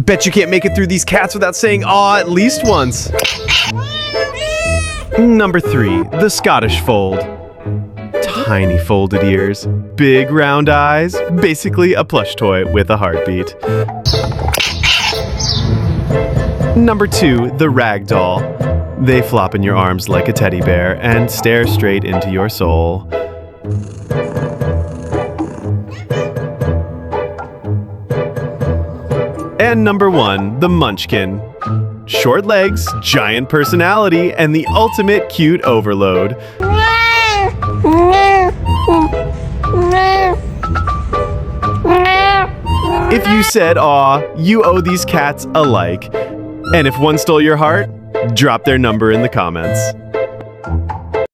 Bet you can't make it through these cats without saying aw at least once. Number 3, the Scottish Fold. Tiny folded ears, big round eyes, basically a plush toy with a heartbeat. Number 2, the Ragdoll. They flop in your arms like a teddy bear and stare straight into your soul. And number 1, the Munchkin. Short legs, giant personality, and the ultimate cute overload. If you said aw, you owe these cats a like. And if one stole your heart, drop their number in the comments.